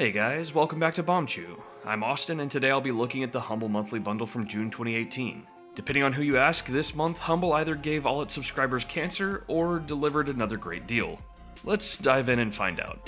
Hey guys, welcome back to Bombchu. I'm Austin, and today I'll be looking at the Humble Monthly Bundle from June 2018. Depending on who you ask, this month Humble either gave all its subscribers cancer or delivered another great deal. Let's dive in and find out.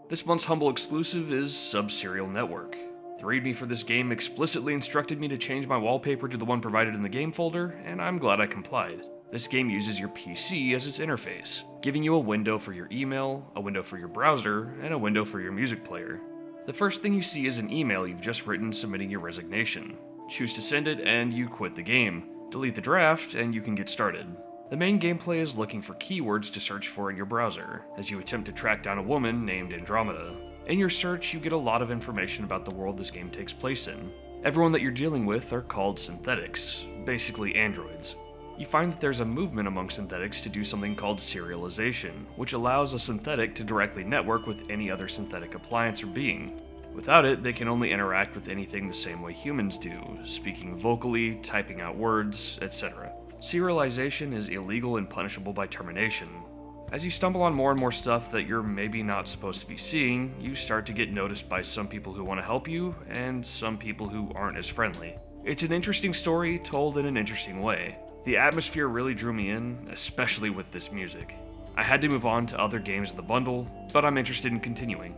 This month's Humble exclusive is Subserial Network. The README for this game explicitly instructed me to change my wallpaper to the one provided in the game folder, and I'm glad I complied. This game uses your PC as its interface, giving you a window for your email, a window for your browser, and a window for your music player. The first thing you see is an email you've just written submitting your resignation. Choose to send it and you quit the game. Delete the draft and you can get started. The main gameplay is looking for keywords to search for in your browser, as you attempt to track down a woman named Andromeda. In your search, you get a lot of information about the world this game takes place in. Everyone that you're dealing with are called synthetics, basically androids. You find that there's a movement among synthetics to do something called serialization, which allows a synthetic to directly network with any other synthetic appliance or being. Without it, they can only interact with anything the same way humans do, speaking vocally, typing out words, etc. Serialization is illegal and punishable by termination. As you stumble on more and more stuff that you're maybe not supposed to be seeing, you start to get noticed by some people who want to help you, and some people who aren't as friendly. It's an interesting story told in an interesting way. The atmosphere really drew me in, especially with this music. I had to move on to other games in the bundle, but I'm interested in continuing.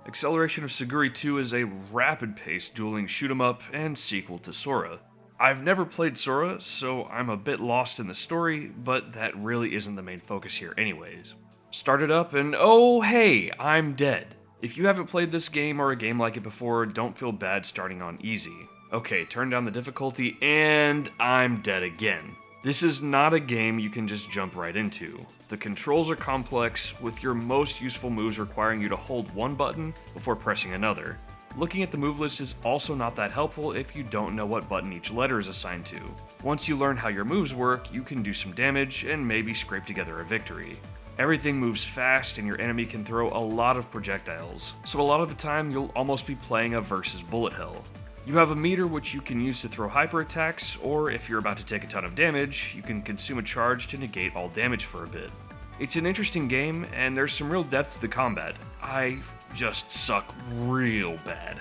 Acceleration of SUGURI 2 is a rapid-paced dueling shoot-'em-up and sequel to Sora. I've never played Sora, so I'm a bit lost in the story, but that really isn't the main focus here anyways. Start it up and oh hey, I'm dead. If you haven't played this game or a game like it before, don't feel bad starting on easy. Okay, turn down the difficulty and I'm dead again. This is not a game you can just jump right into. The controls are complex, with your most useful moves requiring you to hold one button before pressing another. Looking at the move list is also not that helpful if you don't know what button each letter is assigned to. Once you learn how your moves work, you can do some damage and maybe scrape together a victory. Everything moves fast and your enemy can throw a lot of projectiles, so a lot of the time you'll almost be playing a versus bullet hell. You have a meter which you can use to throw hyper attacks, or if you're about to take a ton of damage, you can consume a charge to negate all damage for a bit. It's an interesting game, and there's some real depth to the combat. I just suck real bad.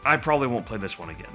I probably won't play this one again.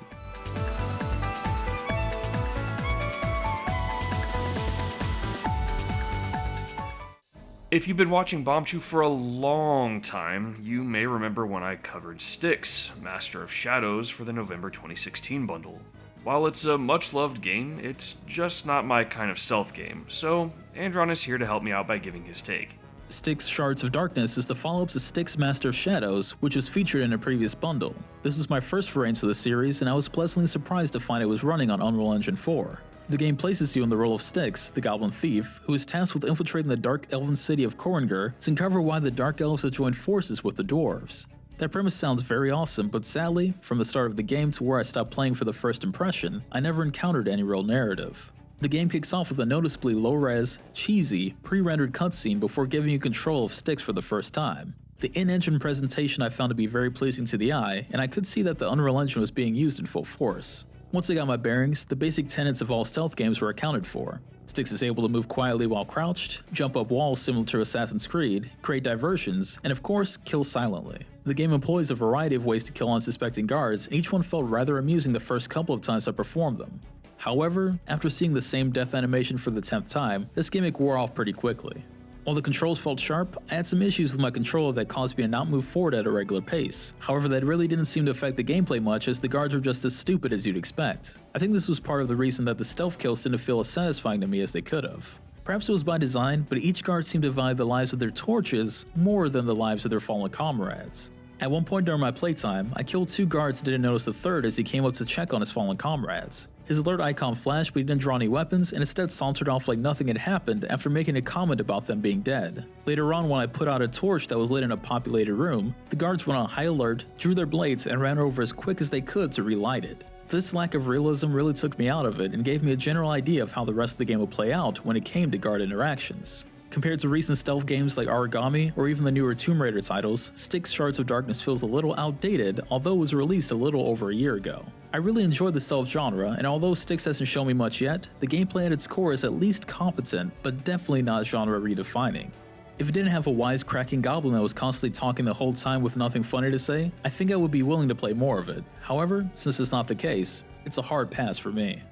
If you've been watching Bombchu for a long time, you may remember when I covered Styx, Master of Shadows, for the November 2016 bundle. While it's a much-loved game, it's just not my kind of stealth game, so Andron is here to help me out by giving his take. Styx Shards of Darkness is the follow-up to Styx Master of Shadows, which was featured in a previous bundle. This is my first foray into the series, and I was pleasantly surprised to find it was running on Unreal Engine 4. The game places you in the role of Styx, the Goblin Thief, who is tasked with infiltrating the dark elven city of Koringer to uncover why the Dark Elves have joined forces with the Dwarves. That premise sounds very awesome, but sadly, from the start of the game to where I stopped playing for the first impression, I never encountered any real narrative. The game kicks off with a noticeably low-res, cheesy, pre-rendered cutscene before giving you control of Styx for the first time. The in-engine presentation I found to be very pleasing to the eye, and I could see that the Unreal Engine was being used in full force. Once I got my bearings, the basic tenets of all stealth games were accounted for. Styx is able to move quietly while crouched, jump up walls similar to Assassin's Creed, create diversions, and of course, kill silently. The game employs a variety of ways to kill unsuspecting guards, and each one felt rather amusing the first couple of times I performed them. However, after seeing the same death animation for the 10th time, this gimmick wore off pretty quickly. While the controls felt sharp, I had some issues with my controller that caused me to not move forward at a regular pace. However, that really didn't seem to affect the gameplay much, as the guards were just as stupid as you'd expect. I think this was part of the reason that the stealth kills didn't feel as satisfying to me as they could have. Perhaps it was by design, but each guard seemed to value the lives of their torches more than the lives of their fallen comrades. At one point during my playtime, I killed 2 guards and didn't notice the third as he came up to check on his fallen comrades. His alert icon flashed, but he didn't draw any weapons and instead sauntered off like nothing had happened after making a comment about them being dead. Later on, when I put out a torch that was lit in a populated room, the guards went on high alert, drew their blades, and ran over as quick as they could to relight it. This lack of realism really took me out of it and gave me a general idea of how the rest of the game would play out when it came to guard interactions. Compared to recent stealth games like Origami or even the newer Tomb Raider titles, Styx Shards of Darkness feels a little outdated, although it was released a little over a year ago. I really enjoy the stealth genre, and although Styx hasn't shown me much yet, the gameplay at its core is at least competent, but definitely not genre redefining. If it didn't have a wisecracking goblin that was constantly talking the whole time with nothing funny to say, I think I would be willing to play more of it. However, since it's not the case, it's a hard pass for me.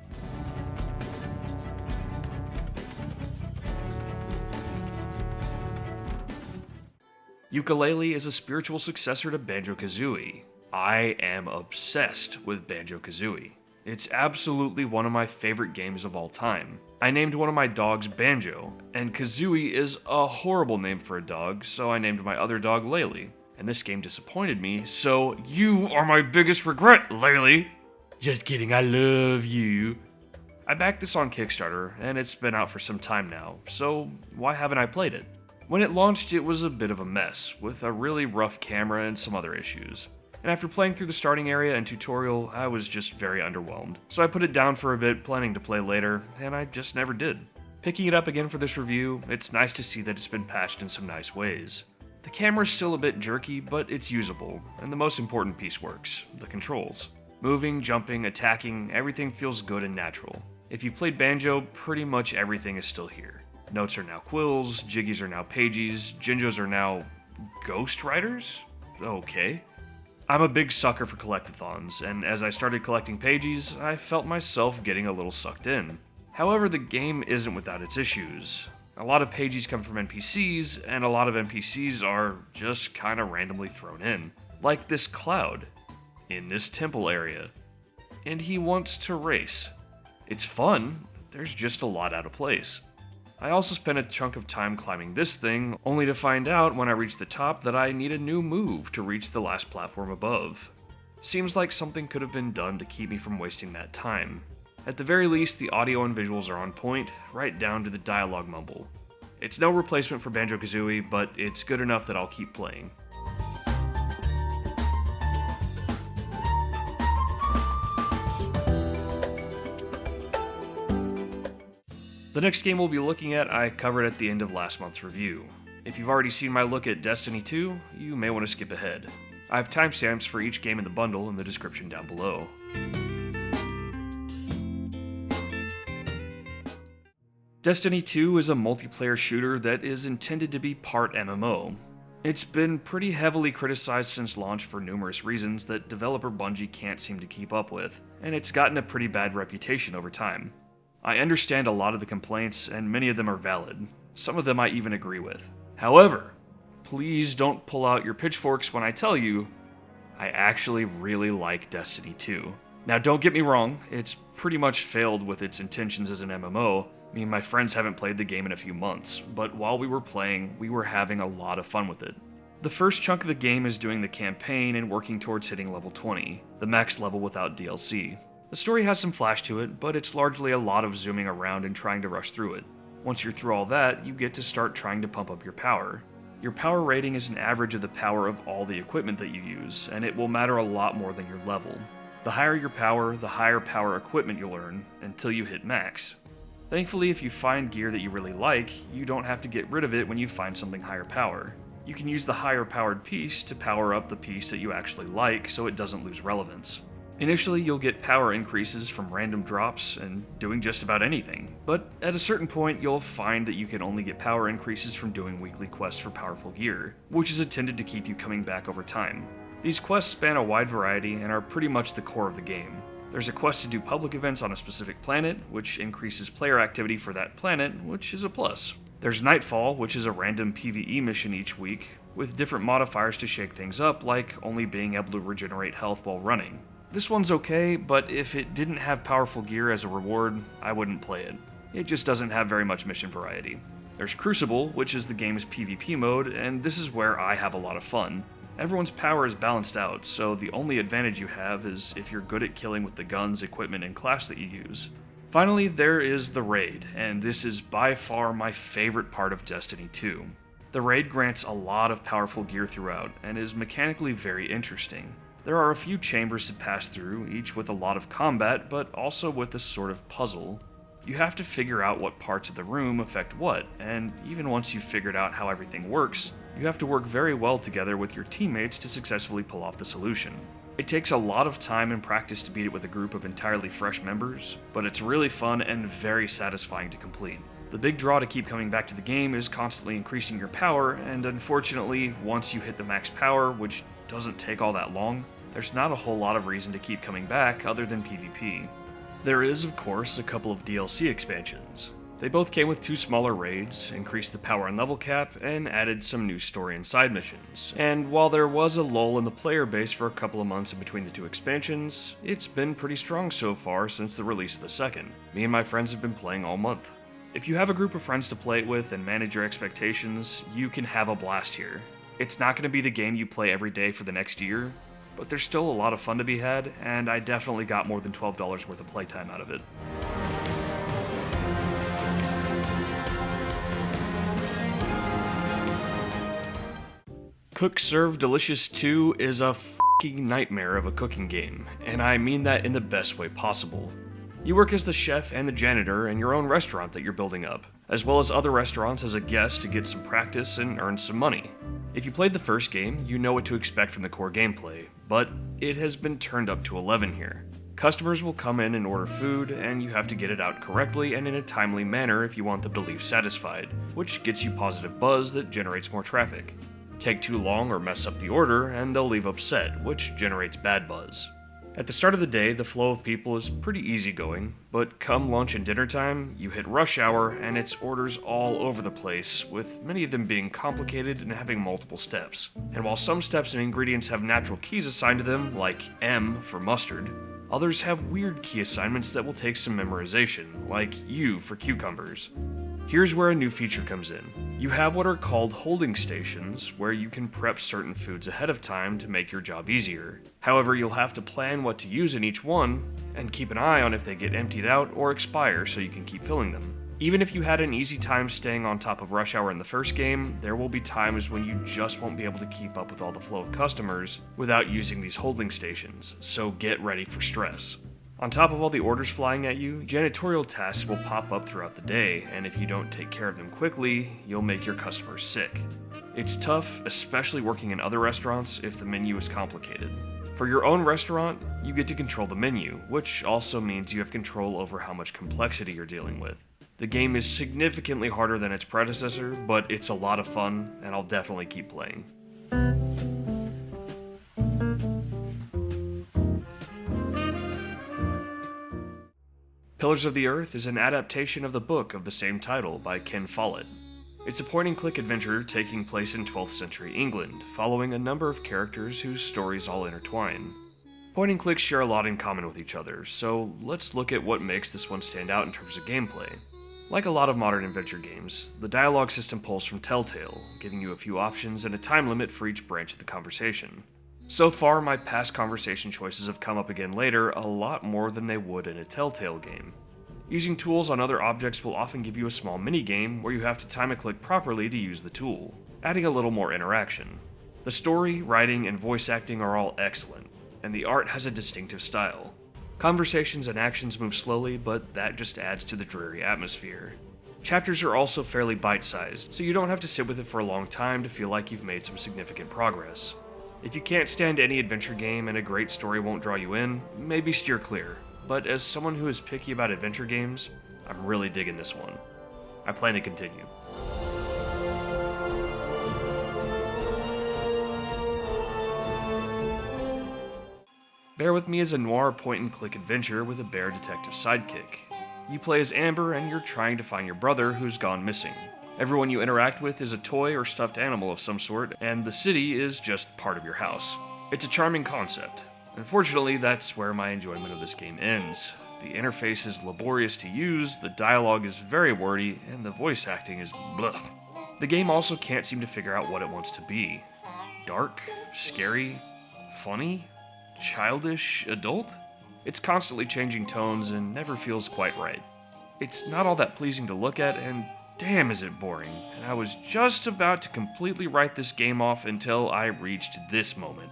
Yooka-Laylee is a spiritual successor to Banjo-Kazooie. I am obsessed with Banjo-Kazooie. It's absolutely one of my favorite games of all time. I named one of my dogs Banjo, and Kazooie is a horrible name for a dog, so I named my other dog Laylee. And this game disappointed me, so you are my biggest regret, Laylee! Just kidding, I love you. I backed this on Kickstarter, and it's been out for some time now, so why haven't I played it? When it launched, it was a bit of a mess, with a really rough camera and some other issues. And after playing through the starting area and tutorial, I was just very underwhelmed. So I put it down for a bit, planning to play later, and I just never did. Picking it up again for this review, it's nice to see that it's been patched in some nice ways. The camera's still a bit jerky, but it's usable, and the most important piece works, the controls. Moving, jumping, attacking, everything feels good and natural. If you've played Banjo, pretty much everything is still here. Notes are now quills, jiggies are now pages, Jinjos are now ghost riders? Okay. I'm a big sucker for collectathons, and as I started collecting pages, I felt myself getting a little sucked in. However, the game isn't without its issues. A lot of pages come from NPCs, and a lot of NPCs are just kinda randomly thrown in. Like this Cloud, in this temple area. And he wants to race. It's fun, there's just a lot out of place. I also spent a chunk of time climbing this thing, only to find out when I reached the top that I need a new move to reach the last platform above. Seems like something could have been done to keep me from wasting that time. At the very least, the audio and visuals are on point, right down to the dialogue mumble. It's no replacement for Banjo-Kazooie, but it's good enough that I'll keep playing. The next game we'll be looking at I covered at the end of last month's review. If you've already seen my look at Destiny 2, you may want to skip ahead. I have timestamps for each game in the bundle in the description down below. Destiny 2 is a multiplayer shooter that is intended to be part MMO. It's been pretty heavily criticized since launch for numerous reasons that developer Bungie can't seem to keep up with, and it's gotten a pretty bad reputation over time. I understand a lot of the complaints, and many of them are valid. Some of them I even agree with. However, please don't pull out your pitchforks when I tell you, I actually really like Destiny 2. Now don't get me wrong, it's pretty much failed with its intentions as an MMO. Me and my friends haven't played the game in a few months, but while we were playing, we were having a lot of fun with it. The first chunk of the game is doing the campaign and working towards hitting level 20, the max level without DLC. The story has some flash to it, but it's largely a lot of zooming around and trying to rush through it. Once you're through all that, you get to start trying to pump up your power. Your power rating is an average of the power of all the equipment that you use, and it will matter a lot more than your level. The higher your power, the higher power equipment you'll earn, until you hit max. Thankfully, if you find gear that you really like, you don't have to get rid of it when you find something higher power. You can use the higher powered piece to power up the piece that you actually like so it doesn't lose relevance. Initially, you'll get power increases from random drops and doing just about anything, but at a certain point, you'll find that you can only get power increases from doing weekly quests for powerful gear, which is intended to keep you coming back over time. These quests span a wide variety and are pretty much the core of the game. There's a quest to do public events on a specific planet, which increases player activity for that planet, which is a plus. There's Nightfall, which is a random PvE mission each week, with different modifiers to shake things up, like only being able to regenerate health while running. This one's okay, but if it didn't have powerful gear as a reward, I wouldn't play it. It just doesn't have very much mission variety. There's Crucible, which is the game's PvP mode, and this is where I have a lot of fun. Everyone's power is balanced out, so the only advantage you have is if you're good at killing with the guns, equipment, and class that you use. Finally, there is the Raid, and this is by far my favorite part of Destiny 2. The Raid grants a lot of powerful gear throughout, and is mechanically very interesting. There are a few chambers to pass through, each with a lot of combat, but also with a sort of puzzle. You have to figure out what parts of the room affect what, and even once you've figured out how everything works, you have to work very well together with your teammates to successfully pull off the solution. It takes a lot of time and practice to beat it with a group of entirely fresh members, but it's really fun and very satisfying to complete. The big draw to keep coming back to the game is constantly increasing your power, and unfortunately, once you hit the max power, which doesn't take all that long, there's not a whole lot of reason to keep coming back other than PvP. There is, of course, a couple of DLC expansions. They both came with 2 smaller raids, increased the power and level cap, and added some new story and side missions. And while there was a lull in the player base for a couple of months in between the 2 expansions, it's been pretty strong so far since the release of the second. Me and my friends have been playing all month. If you have a group of friends to play it with and manage your expectations, you can have a blast here. It's not going to be the game you play every day for the next year, but there's still a lot of fun to be had, and I definitely got more than $12 worth of playtime out of it. Cook Serve Delicious 2 is a f***ing nightmare of a cooking game, and I mean that in the best way possible. You work as the chef and the janitor in your own restaurant that you're building up, as well as other restaurants as a guest to get some practice and earn some money. If you played the first game, you know what to expect from the core gameplay, but it has been turned up to 11 here. Customers will come in and order food, and you have to get it out correctly and in a timely manner if you want them to leave satisfied, which gets you positive buzz that generates more traffic. Take too long or mess up the order, and they'll leave upset, which generates bad buzz. At the start of the day, the flow of people is pretty easygoing, but come lunch and dinner time, you hit rush hour, and it's orders all over the place, with many of them being complicated and having multiple steps. And while some steps and ingredients have natural keys assigned to them, like M for mustard, others have weird key assignments that will take some memorization, like U for cucumbers. Here's where a new feature comes in. You have what are called holding stations, where you can prep certain foods ahead of time to make your job easier. However, you'll have to plan what to use in each one, and keep an eye on if they get emptied out or expire so you can keep filling them. Even if you had an easy time staying on top of rush hour in the first game, there will be times when you just won't be able to keep up with all the flow of customers without using these holding stations, so get ready for stress. On top of all the orders flying at you, janitorial tasks will pop up throughout the day, and if you don't take care of them quickly, you'll make your customers sick. It's tough, especially working in other restaurants, if the menu is complicated. For your own restaurant, you get to control the menu, which also means you have control over how much complexity you're dealing with. The game is significantly harder than its predecessor, but it's a lot of fun, and I'll definitely keep playing. Pillars of the Earth is an adaptation of the book of the same title by Ken Follett. It's a point-and-click adventure taking place in 12th century England, following a number of characters whose stories all intertwine. Point-and-clicks share a lot in common with each other, so let's look at what makes this one stand out in terms of gameplay. Like a lot of modern adventure games, the dialogue system pulls from Telltale, giving you a few options and a time limit for each branch of the conversation. So far, my past conversation choices have come up again later a lot more than they would in a Telltale game. Using tools on other objects will often give you a small mini-game where you have to time a click properly to use the tool, adding a little more interaction. The story, writing, and voice acting are all excellent, and the art has a distinctive style. Conversations and actions move slowly, but that just adds to the dreary atmosphere. Chapters are also fairly bite-sized, so you don't have to sit with it for a long time to feel like you've made some significant progress. If you can't stand any adventure game and a great story won't draw you in, maybe steer clear. But as someone who is picky about adventure games, I'm really digging this one. I plan to continue. Bear With Me is a noir point-and-click adventure with a bear detective sidekick. You play as Amber and you're trying to find your brother who's gone missing. Everyone you interact with is a toy or stuffed animal of some sort, and the city is just part of your house. It's a charming concept. Unfortunately, that's where my enjoyment of this game ends. The interface is laborious to use, the dialogue is very wordy, and the voice acting is blech. The game also can't seem to figure out what it wants to be. Dark? Scary? Funny? Childish? Adult? It's constantly changing tones and never feels quite right. It's not all that pleasing to look at, and damn is it boring, and I was just about to completely write this game off until I reached this moment.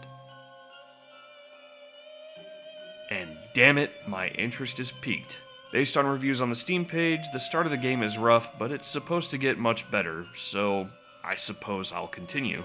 And damn it, my interest is piqued. Based on reviews on the Steam page, the start of the game is rough, but it's supposed to get much better, so I suppose I'll continue.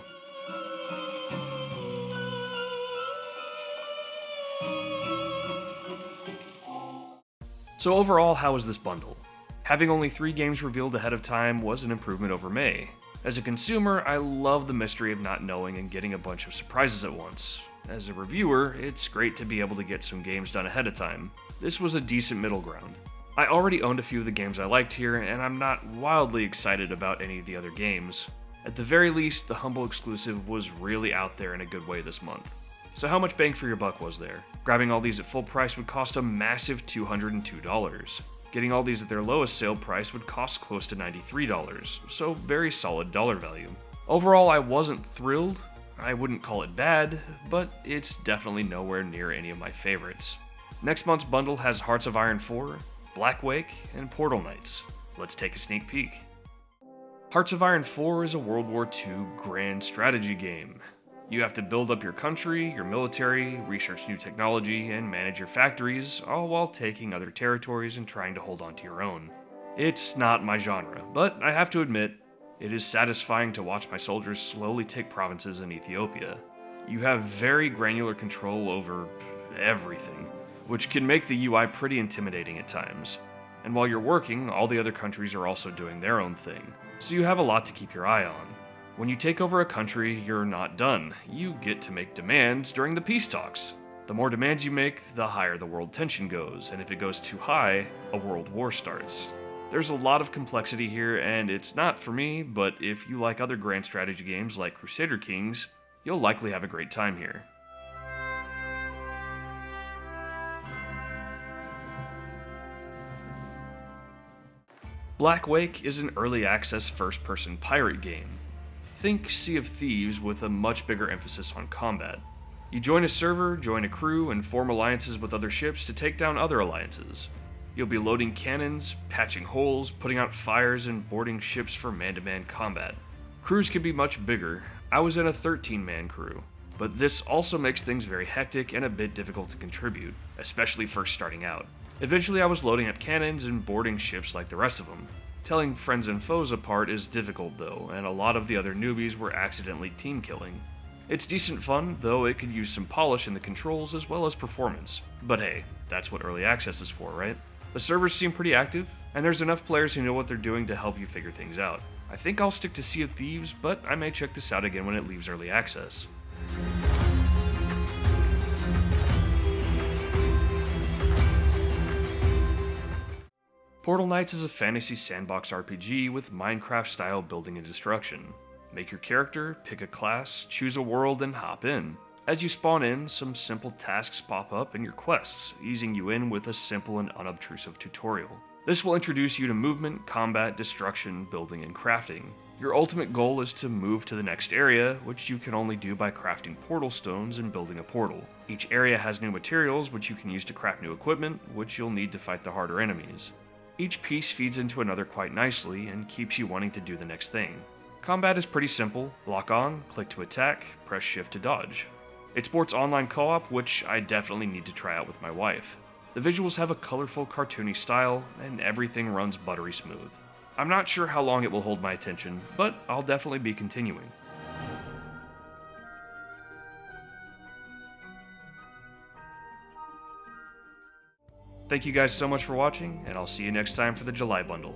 So overall, how was this bundle? Having only 3 games revealed ahead of time was an improvement over May. As a consumer, I love the mystery of not knowing and getting a bunch of surprises at once. As a reviewer, it's great to be able to get some games done ahead of time. This was a decent middle ground. I already owned a few of the games I liked here, and I'm not wildly excited about any of the other games. At the very least, the Humble exclusive was really out there in a good way this month. So how much bang for your buck was there? Grabbing all these at full price would cost a massive $202. Getting all these at their lowest sale price would cost close to $93, so very solid dollar value. Overall, I wasn't thrilled. I wouldn't call it bad, but it's definitely nowhere near any of my favorites. Next month's bundle has Hearts of Iron 4, Blackwake, and Portal Knights. Let's take a sneak peek. Hearts of Iron 4 is a World War II grand strategy game. You have to build up your country, your military, research new technology, and manage your factories, all while taking other territories and trying to hold on to your own. It's not my genre, but I have to admit, it is satisfying to watch my soldiers slowly take provinces in Ethiopia. You have very granular control over everything, which can make the UI pretty intimidating at times. And while you're working, all the other countries are also doing their own thing, so you have a lot to keep your eye on. When you take over a country, you're not done. You get to make demands during the peace talks. The more demands you make, the higher the world tension goes, and if it goes too high, a world war starts. There's a lot of complexity here, and it's not for me, but if you like other grand strategy games like Crusader Kings, you'll likely have a great time here. Blackwake is an early access first-person pirate game. Think Sea of Thieves with a much bigger emphasis on combat. You join a server, join a crew, and form alliances with other ships to take down other alliances. You'll be loading cannons, patching holes, putting out fires, and boarding ships for man-to-man combat. Crews can be much bigger. I was in a 13-man crew, but this also makes things very hectic and a bit difficult to contribute, especially first starting out. Eventually I was loading up cannons and boarding ships like the rest of them. Telling friends and foes apart is difficult though, and a lot of the other newbies were accidentally team killing. It's decent fun, though it could use some polish in the controls as well as performance. But hey, that's what early access is for, right? The servers seem pretty active, and there's enough players who know what they're doing to help you figure things out. I think I'll stick to Sea of Thieves, but I may check this out again when it leaves early access. Portal Knights is a fantasy sandbox RPG with Minecraft-style building and destruction. Make your character, pick a class, choose a world, and hop in. As you spawn in, some simple tasks pop up in your quests, easing you in with a simple and unobtrusive tutorial. This will introduce you to movement, combat, destruction, building, and crafting. Your ultimate goal is to move to the next area, which you can only do by crafting portal stones and building a portal. Each area has new materials, which you can use to craft new equipment, which you'll need to fight the harder enemies. Each piece feeds into another quite nicely and keeps you wanting to do the next thing. Combat is pretty simple: lock on, click to attack, press shift to dodge. It sports online co-op, which I definitely need to try out with my wife. The visuals have a colorful, cartoony style, and everything runs buttery smooth. I'm not sure how long it will hold my attention, but I'll definitely be continuing. Thank you guys so much for watching, and I'll see you next time for the July bundle.